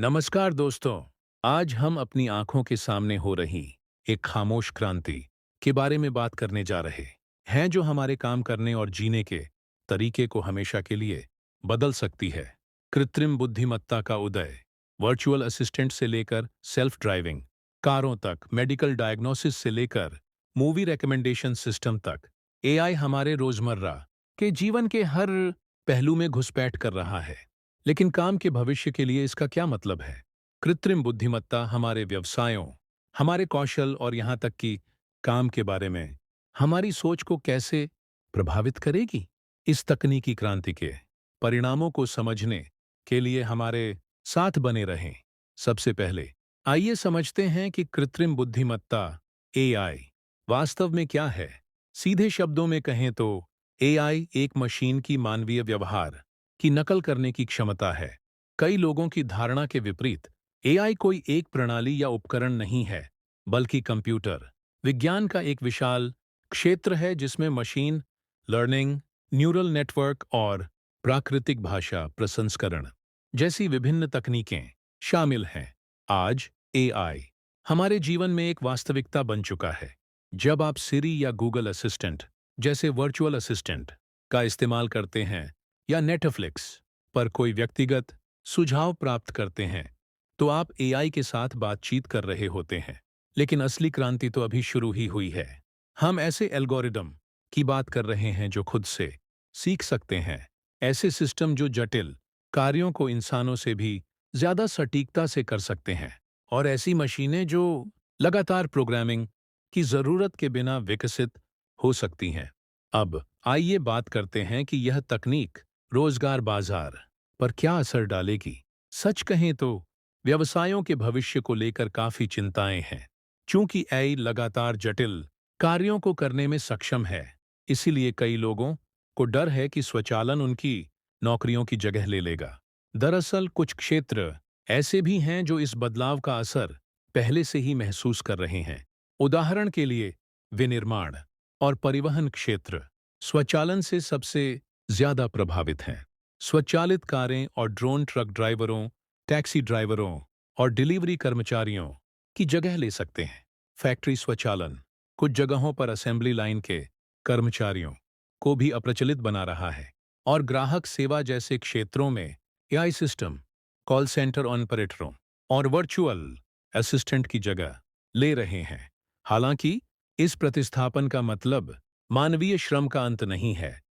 नमस्कार दोस्तों। आज हम अपनी आंखों के सामने हो रही एक खामोश क्रांति के बारे में बात करने जा रहे हैं जो हमारे काम करने और जीने के तरीके को हमेशा के लिए बदल सकती है। कृत्रिम बुद्धिमत्ता का उदय। वर्चुअल असिस्टेंट से लेकर सेल्फ ड्राइविंग कारों तक, मेडिकल डायग्नोसिस से लेकर मूवी रिकमेंडेशन सिस्टम तक, एआई हमारे रोजमर्रा के जीवन के हर पहलू में घुसपैठ कर रहा है। लेकिन काम के भविष्य के लिए इसका क्या मतलब है? कृत्रिम बुद्धिमत्ता हमारे व्यवसायों, हमारे कौशल और यहाँ तक कि काम के बारे में हमारी सोच को कैसे प्रभावित करेगी? इस तकनीकी क्रांति के परिणामों को समझने के लिए हमारे साथ बने रहें। सबसे पहले आइए समझते हैं कि कृत्रिम बुद्धिमत्ता एआई वास्तव में क्या है। सीधे शब्दों में कहें तो एआई एक मशीन की मानवीय व्यवहार की नकल करने की क्षमता है। कई लोगों की धारणा के विपरीत एआई कोई एक प्रणाली या उपकरण नहीं है, बल्कि कंप्यूटर विज्ञान का एक विशाल क्षेत्र है जिसमें मशीन लर्निंग, न्यूरल नेटवर्क और प्राकृतिक भाषा प्रसंस्करण जैसी विभिन्न तकनीकें शामिल हैं। आज एआई हमारे जीवन में एक वास्तविकता बन चुका है। जब आप सिरी या गूगल असिस्टेंट जैसे वर्चुअल असिस्टेंट का इस्तेमाल करते हैं या नेटफ्लिक्स पर कोई व्यक्तिगत सुझाव प्राप्त करते हैं, तो आप एआई के साथ बातचीत कर रहे होते हैं। लेकिन असली क्रांति तो अभी शुरू ही हुई है। हम ऐसे एल्गोरिदम की बात कर रहे हैं जो खुद से सीख सकते हैं, ऐसे सिस्टम जो जटिल कार्यों को इंसानों से भी ज्यादा सटीकता से कर सकते हैं, और ऐसी मशीनें जो लगातार प्रोग्रामिंग की जरूरत के बिना विकसित हो सकती हैं। अब आइए बात करते हैं कि यह तकनीक रोजगार बाजार पर क्या असर डालेगी। सच कहें तो व्यवसायों के भविष्य को लेकर काफी चिंताएं हैं। चूंकि एआई लगातार जटिल कार्यों को करने में सक्षम है, इसीलिए कई लोगों को डर है कि स्वचालन उनकी नौकरियों की जगह ले लेगा। दरअसल कुछ क्षेत्र ऐसे भी हैं जो इस बदलाव का असर पहले से ही महसूस कर रहे हैं। उदाहरण के लिए विनिर्माण और परिवहन क्षेत्र स्वचालन से सबसे ज्यादा प्रभावित हैं। स्वचालित कारें और ड्रोन ट्रक ड्राइवरों, टैक्सी ड्राइवरों और डिलीवरी कर्मचारियों की जगह ले सकते हैं। फैक्ट्री स्वचालन कुछ जगहों पर असेंबली लाइन के कर्मचारियों को भी अप्रचलित बना रहा है, और ग्राहक सेवा जैसे क्षेत्रों में एआई सिस्टम कॉल सेंटर ऑपरेटरों और वर्चुअल असिस्टेंट की जगह ले रहे हैं। हालांकि इस प्रतिस्थापन का मतलब मानवीय श्रम का अंत नहीं है,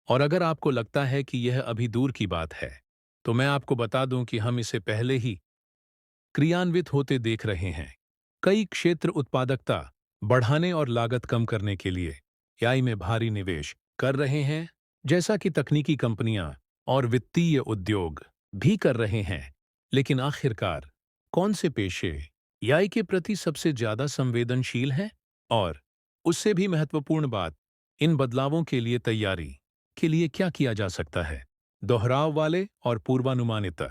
और अगर आपको लगता है कि यह अभी दूर की बात है, तो मैं आपको बता दूं कि हम इसे पहले ही क्रियान्वित होते देख रहे हैं। कई क्षेत्र उत्पादकता बढ़ाने और लागत कम करने के लिए एआई में भारी निवेश कर रहे हैं, जैसा कि तकनीकी कंपनियां और वित्तीय उद्योग भी कर रहे हैं। लेकिन आखिरकार कौन से पेशे एआई के प्रति सबसे ज्यादा संवेदनशील हैं? और उससे भी महत्वपूर्ण बात, इन बदलावों के लिए तैयारी के लिए क्या किया जा सकता है? दोहराव वाले और पूर्वानुमानित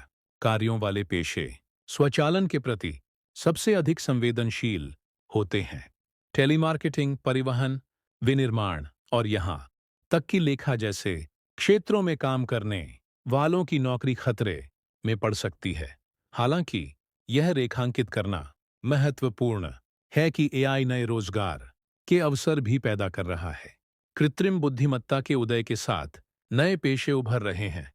कार्यों वाले पेशे स्वचालन के प्रति सबसे अधिक संवेदनशील होते हैं। टेलीमार्केटिंग, परिवहन, विनिर्माण और यहाँ तक कि लेखा जैसे क्षेत्रों में काम करने वालों की नौकरी खतरे में पड़ सकती है। हालांकि यह रेखांकित करना महत्वपूर्ण है कि एआई नए रोजगार के अवसर भी पैदा कर रहा है। कृत्रिम बुद्धिमत्ता के उदय के साथ नए पेशे उभर रहे हैं।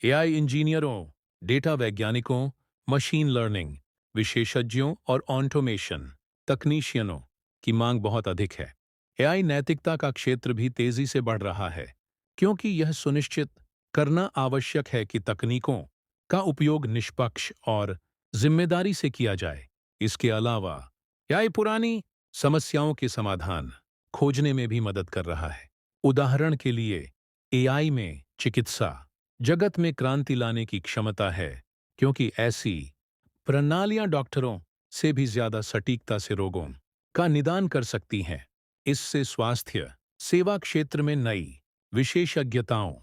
एआई इंजीनियरों, डेटा वैज्ञानिकों, मशीन लर्निंग विशेषज्ञों और ऑटोमेशन तकनीशियनों की मांग बहुत अधिक है। एआई नैतिकता का क्षेत्र भी तेजी से बढ़ रहा है, क्योंकि यह सुनिश्चित करना आवश्यक है कि तकनीकों का उपयोग निष्पक्ष और जिम्मेदारी से किया जाए। इसके अलावा एआई पुरानी समस्याओं के समाधान खोजने में भी मदद कर रहा है। उदाहरण के लिए एआई में चिकित्सा जगत में क्रांति लाने की क्षमता है, क्योंकि ऐसी प्रणालियां डॉक्टरों से भी ज्यादा सटीकता से रोगों का निदान कर सकती हैं। इससे स्वास्थ्य सेवा क्षेत्र में नई विशेषज्ञताओं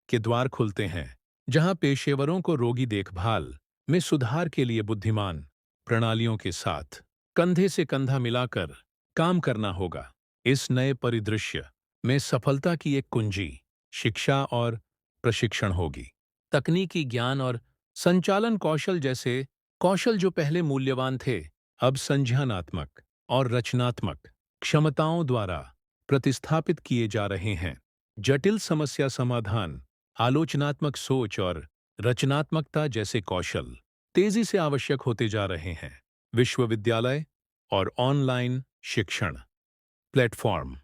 के द्वार खुलते हैं, जहां पेशेवरों को रोगी देखभाल में सुधार के लिए बुद्धिमान प्रणालियों के साथ कंधे से कंधा मिलाकर काम करना होगा। इस नए परिदृश्य में सफलता की एक कुंजी शिक्षा और प्रशिक्षण होगी। तकनीकी ज्ञान और संचालन कौशल जैसे कौशल जो पहले मूल्यवान थे, अब संज्ञानात्मक और रचनात्मक क्षमताओं द्वारा प्रतिस्थापित किए जा रहे हैं। जटिल समस्या समाधान, आलोचनात्मक सोच और रचनात्मकता जैसे कौशल तेजी से आवश्यक होते जा रहे हैं। विश्वविद्यालय और ऑनलाइन शिक्षण प्लेटफॉर्म